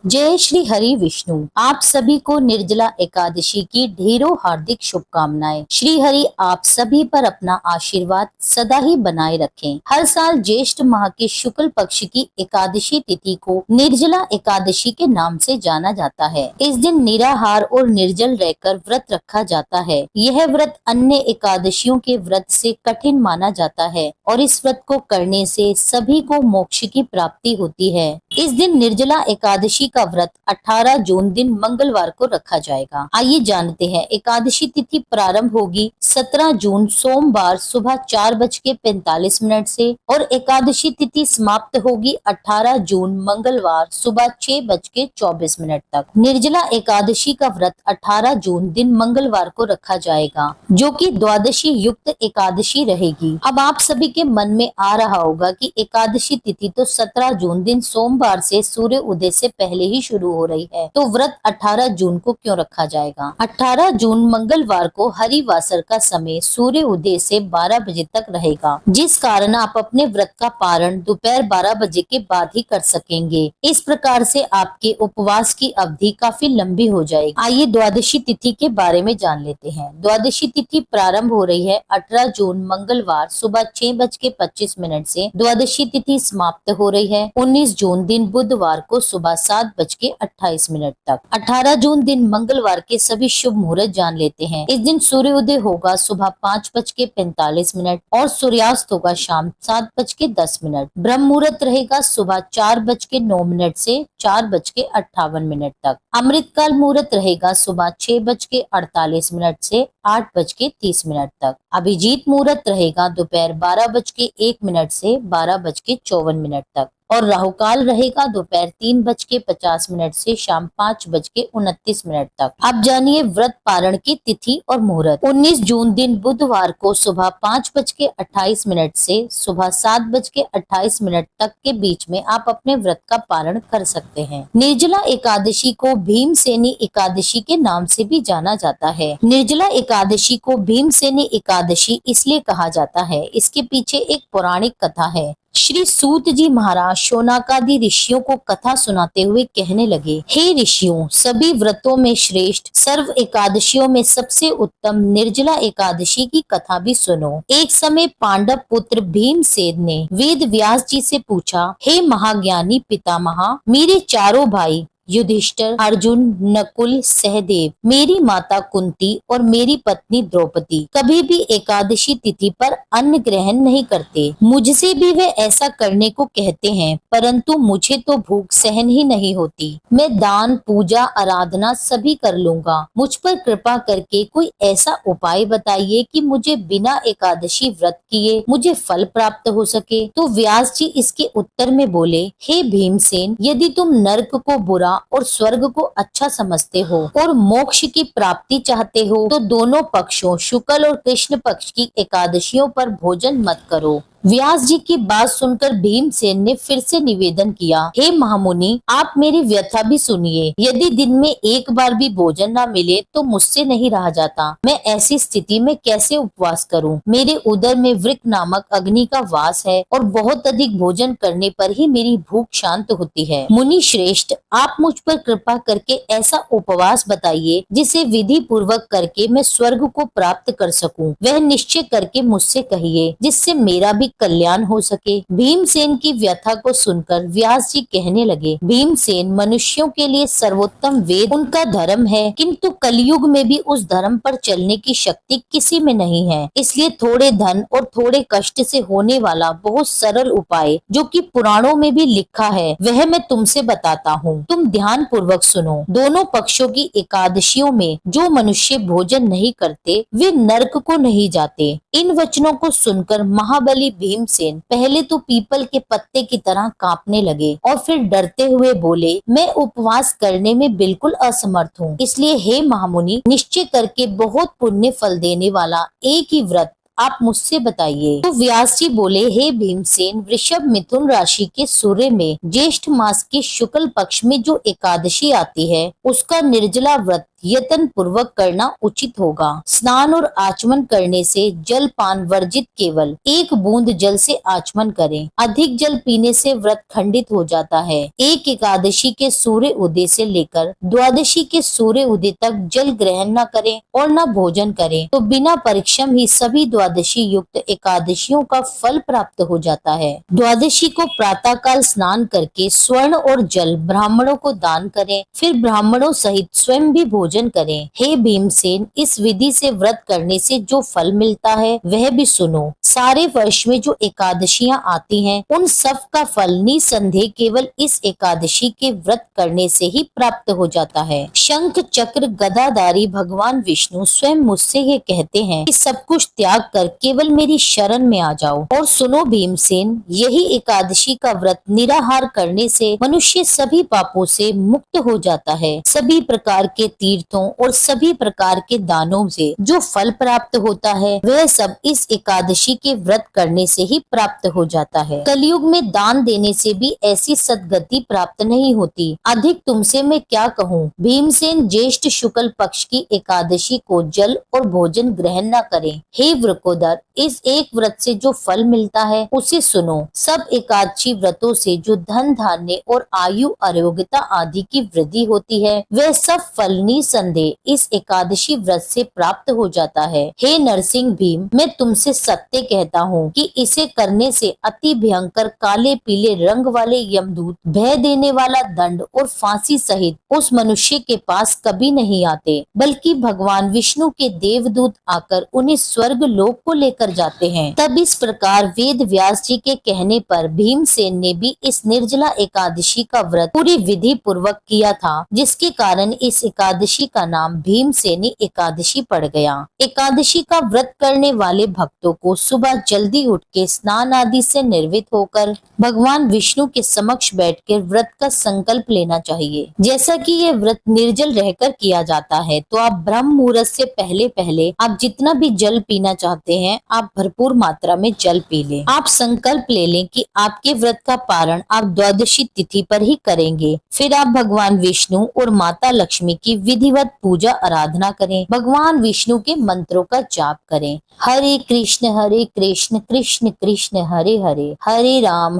जय श्री हरि विष्णु। आप सभी को निर्जला एकादशी की ढेरों हार्दिक शुभकामनाएं। श्री हरि आप सभी पर अपना आशीर्वाद सदा ही बनाए रखें। हर साल ज्येष्ठ माह के शुक्ल पक्ष की एकादशी तिथि को निर्जला एकादशी के नाम से जाना जाता है। इस दिन निराहार और निर्जल रहकर व्रत रखा जाता है। यह व्रत अन्य एकादशियों के व्रत से कठिन माना जाता है और इस व्रत को करने से सभी को मोक्ष की प्राप्ति होती है। इस दिन निर्जला एकादशी का व्रत 18 जून दिन मंगलवार को रखा जाएगा। आइए जानते हैं एकादशी तिथि प्रारंभ होगी 17 जून सोमवार सुबह 4:45 से और एकादशी तिथि समाप्त होगी 18 जून मंगलवार सुबह 6:24 तक। निर्जला एकादशी का व्रत 18 जून दिन मंगलवार को रखा जाएगा, जो कि द्वादशी युक्त एकादशी रहेगी। अब आप सभी के मन में आ रहा होगा कि एकादशी तिथि तो 17 जून दिन सोमवार से सूर्य उदय से पहले ही शुरू हो रही है, तो व्रत 18 जून को क्यों रखा जाएगा। 18 जून मंगलवार को हरिवासर का समय सूर्य उदय से 12 बजे तक रहेगा, जिस कारण आप अपने व्रत का पारण दोपहर 12 बजे के बाद ही कर सकेंगे। इस प्रकार से आपके उपवास की अवधि काफी लंबी हो जाएगी। आइए द्वादशी तिथि के बारे में जान लेते हैं। द्वादशी तिथि प्रारंभ हो रही है 18 जून मंगलवार सुबह 6:25 से। द्वादशी तिथि समाप्त हो रही है 19 जून दिन बुधवार को सुबह 7:28 तक। 18 जून दिन मंगलवार के सभी शुभ मुहूर्त जान लेते हैं। इस दिन सूर्योदय होगा सुबह 5:45 और सूर्यास्त होगा शाम 7:10। ब्रह्म मुहूर्त रहेगा सुबह 4:09 से 4:58 तक। अमृतकाल मुहूर्त रहेगा सुबह 6:48 से 8:30 तक। अभिजीत मुहूर्त रहेगा दोपहर 12:01 से 12:54 तक और राहुकाल रहेगा दोपहर 3:50 से शाम 5:29 तक। अब जानिए व्रत पारण की तिथि और मुहूर्त। 19 जून दिन बुधवार को सुबह 5:28 से सुबह 7:28 तक के बीच में आप अपने व्रत का पारण कर सकते हैं। निर्जला एकादशी को भीमसेनी एकादशी के नाम से भी जाना जाता है। निर्जला एकादशी को भीमसेनी एकादशी इसलिए कहा जाता है, इसके पीछे एक पौराणिक कथा है। श्री सूत जी महाराज शौनकादि ऋषियों को कथा सुनाते हुए कहने लगे, हे ऋषियों, सभी व्रतों में श्रेष्ठ सर्व एकादशियों में सबसे उत्तम निर्जला एकादशी की कथा भी सुनो। एक समय पांडव पुत्र भीमसेन ने वेद व्यास जी से पूछा, हे महाज्ञानी पितामहा, मेरे चारों भाई युधिष्ठिर, अर्जुन, नकुल, सहदेव, मेरी माता कुंती और मेरी पत्नी द्रौपदी कभी भी एकादशी तिथि पर अन्न ग्रहण नहीं करते। मुझसे भी वे ऐसा करने को कहते हैं, परंतु मुझे तो भूख सहन ही नहीं होती। मैं दान, पूजा, आराधना सभी कर लूंगा। मुझ पर कृपा करके कोई ऐसा उपाय बताइए कि मुझे बिना एकादशी व्रत किए मुझे फल प्राप्त हो सके। तो व्यास जी इसके उत्तर में बोले, हे भीमसेन, यदि तुम नरक को बुरा और स्वर्ग को अच्छा समझते हो और मोक्ष की प्राप्ति चाहते हो, तो दोनों पक्षों शुक्ल और कृष्ण पक्ष की एकादशियों पर भोजन मत करो। व्यास जी की बात सुनकर भीमसेन ने फिर से निवेदन किया, हे महामुनि, आप मेरी व्यथा भी सुनिए। यदि दिन में एक बार भी भोजन न मिले तो मुझसे नहीं रहा जाता। मैं ऐसी स्थिति में कैसे उपवास करूं? मेरे उदर में वृक नामक अग्नि का वास है और बहुत अधिक भोजन करने पर ही मेरी भूख शांत होती है। मुनि श्रेष्ठ, आप मुझ पर कृपा करके ऐसा उपवास बताइए जिसे विधि पूर्वक करके मैं स्वर्ग को प्राप्त कर सकूं। वह निश्चय करके मुझसे कहिए, जिससे मेरा भी कल्याण हो सके। भीमसेन की व्यथा को सुनकर व्यास जी कहने लगे, भीमसेन, मनुष्यों के लिए सर्वोत्तम वेद उनका धर्म है, किंतु कलयुग में भी उस धर्म पर चलने की शक्ति किसी में नहीं है। इसलिए थोड़े धन और थोड़े कष्ट से होने वाला बहुत सरल उपाय, जो कि पुराणों में भी लिखा है, वह मैं तुमसे बताता हूँ। तुम ध्यान पूर्वक सुनो। दोनों पक्षों की एकादशियों में जो मनुष्य भोजन नहीं करते वे नरक को नहीं जाते। इन वचनों को सुनकर महाबली भीमसेन पहले तो पीपल के पत्ते की तरह कांपने लगे और फिर डरते हुए बोले, मैं उपवास करने में बिल्कुल असमर्थ हूँ। इसलिए हे महामुनि, निश्चय करके बहुत पुण्य फल देने वाला एक ही व्रत आप मुझसे बताइए। तो व्यास जी बोले, हे भीमसेन, वृषभ मिथुन राशि के सूर्य में ज्येष्ठ मास के शुक्ल पक्ष में जो एकादशी आती है उसका निर्जला व्रत यत्न पूर्वक करना उचित होगा। स्नान और आचमन करने से जल पान वर्जित, केवल 1 बूंद जल से आचमन करें। अधिक जल पीने से व्रत खंडित हो जाता है। एक एकादशी के सूर्य उदय से लेकर द्वादशी के सूर्य उदय तक जल ग्रहण न करें और न भोजन करें तो बिना परिश्रम ही सभी द्वादशी युक्त एकादशियों का फल प्राप्त हो जाता है। द्वादशी को प्रातः काल स्नान करके स्वर्ण और जल ब्राह्मणों को दान करें, फिर ब्राह्मणों सहित स्वयं भी भोजन करें। हे भीमसेन, इस विधि से व्रत करने से जो फल मिलता है वह भी सुनो। सारे वर्ष में जो एकादशियां आती हैं उन सब का फल निसंदेह केवल इस एकादशी के व्रत करने से ही प्राप्त हो जाता है। शंख चक्र गदाधारी भगवान विष्णु स्वयं मुझसे ये कहते हैं कि सब कुछ त्याग कर केवल मेरी शरण में आ जाओ। और सुनो भीमसेन, यही एकादशी का व्रत निराहार करने से मनुष्य सभी पापों से मुक्त हो जाता है। सभी प्रकार के तीर्थों और सभी प्रकार के दानों से जो फल प्राप्त होता है वह सब इस एकादशी के व्रत करने से ही प्राप्त हो जाता है। कलयुग में दान देने से भी ऐसी सद्गति प्राप्त नहीं होती। अधिक तुमसे मैं क्या कहूँ। भीमसेन, ज्येष्ठ शुक्ल पक्ष की एकादशी को जल और भोजन ग्रहण न करें। हे वृकोदर, इस एक व्रत से जो फल मिलता है उसे सुनो। सब एकादशी व्रतों से जो धन धान्य और आयु आरोग्यता आदि की वृद्धि होती है वह सब फल निसंदेह इस एकादशी व्रत से प्राप्त हो जाता है। हे नरसिंह भीम, मैं तुमसे सत्य कहता हूँ कि इसे करने से अति भयंकर काले पीले रंग वाले यमदूत, भय देने वाला दंड और फांसी सहित उस मनुष्य के पास कभी नहीं आते, बल्कि भगवान विष्णु के देवदूत आकर उन्हें स्वर्ग लोक को लेकर जाते हैं। तब इस प्रकार वेद व्यास जी के कहने पर भीमसेन ने भी इस निर्जला एकादशी का व्रत पूरी विधि पूर्वक किया था, जिसके कारण इस एकादशी का नाम भीमसेनी एकादशी पड़ गया। एकादशी का व्रत करने वाले भक्तों को सुबह जल्दी उठ के स्नान आदि से निर्वित होकर भगवान विष्णु के समक्ष बैठकर व्रत का संकल्प लेना चाहिए। जैसा कि ये व्रत निर्जल रहकर किया जाता है तो आप ब्रह्म मुहूर्त से पहले पहले आप जितना भी जल पीना चाहते हैं आप भरपूर मात्रा में जल पी लें। आप संकल्प ले लें कि आपके व्रत का पारण आप द्वादशी तिथि पर ही करेंगे। फिर आप भगवान विष्णु और माता लक्ष्मी की विधिवत पूजा आराधना करें। भगवान विष्णु के मंत्रों का जाप करें। हरे कृष्ण कृष्ण कृष्ण हरे हरे, हरे राम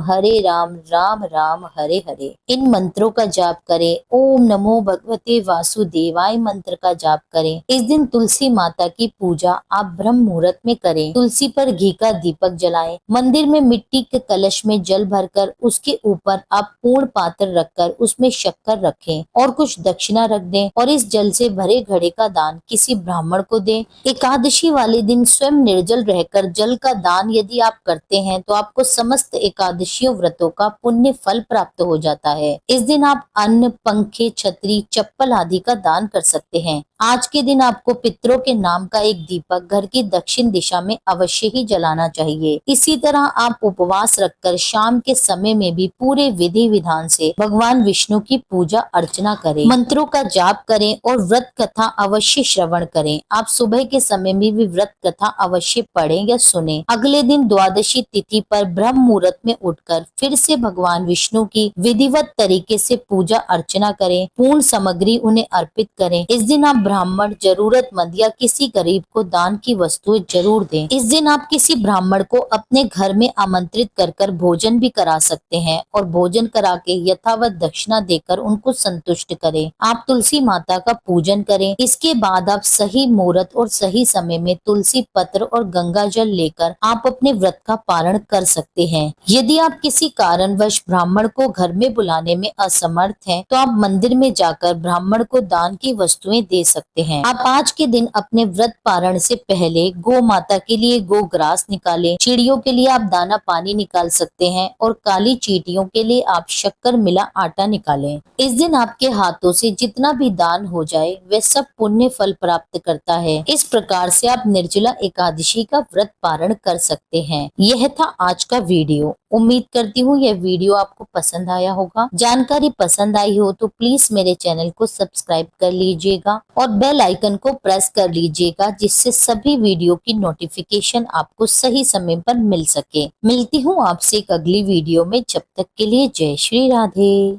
राम राम हरे हरे। इन मंत्रों का जाप करें। ओम नमो भगवते वासुदेवाय मंत्र का जाप करें। इस दिन तुलसी माता की पूजा आप ब्रह्म मुहूर्त में करें। तुलसी पर घी का दीपक जलाएं। मंदिर में मिट्टी के कलश में जल भरकर उसके ऊपर आप पूर्ण पात्र रखकर उसमें शक्कर रखें और कुछ दक्षिणा रख दें और इस जल से भरे घड़े का दान किसी ब्राह्मण को दें। एकादशी वाले दिन स्वयं निर्जल रहकर जल का दान यदि आप करते हैं तो आपको समस्त एकादशियों व्रतों का पुण्य फल प्राप्त हो जाता है। इस दिन आप अन्न, पंखे, छतरी, चप्पल आदि का दान कर सकते हैं। आज के दिन आपको पितरों के नाम का एक दीपक घर की दक्षिण दिशा में अवश्य ही जलाना चाहिए। इसी तरह आप उपवास रखकर शाम के समय में भी पूरे विधि विधान से भगवान विष्णु की पूजा अर्चना करें, मंत्रों का जाप करें और व्रत कथा अवश्य श्रवण करें। आप सुबह के समय में भी व्रत कथा अवश्य पढ़ें या सुनें। अगले दिन द्वादशी तिथि पर ब्रह्म मुहूर्त में उठकर फिर से भगवान विष्णु की विधिवत तरीके से पूजा अर्चना करें। पूर्ण सामग्री उन्हें अर्पित करें। इस दिन आप ब्राह्मण, जरूरतमंद या किसी गरीब को दान की वस्तुएं जरूर दें। इस दिन आप किसी ब्राह्मण को अपने घर में आमंत्रित कर भोजन भी करा सकते हैं और भोजन करा के यथावत दक्षिणा देकर उनको संतुष्ट करें। आप तुलसी माता का पूजन करें। इसके बाद आप सही मुहूर्त और सही समय में तुलसी पत्र और गंगा जल लेकर आप अपने व्रत का पारण कर सकते हैं। यदि आप किसी कारणवश ब्राह्मण को घर में बुलाने में असमर्थ हैं, तो आप मंदिर में जाकर ब्राह्मण को दान की वस्तुएं दे सकते हैं। आप आज के दिन अपने व्रत पारण से पहले गौ माता के लिए गो ग्रास निकालें। चिड़ियों के लिए आप दाना पानी निकाल सकते हैं और काली चींटियों के लिए आप शक्कर मिला आटा निकालें। इस दिन आपके हाथों से जितना भी दान हो जाए वह सब पुण्य फल प्राप्त करता है। इस प्रकार से आप निर्जला एकादशी का व्रत पारण कर सकते हैं। यह था आज का वीडियो। उम्मीद करती हूँ यह वीडियो आपको पसंद आया होगा। जानकारी पसंद आई हो तो प्लीज मेरे चैनल को सब्सक्राइब कर लीजिएगा और बेल आइकन को प्रेस कर लीजिएगा, जिससे सभी वीडियो की नोटिफिकेशन आपको सही समय पर मिल सके। मिलती हूँ आपसे एक अगली वीडियो में, जब तक के लिए जय श्री राधे।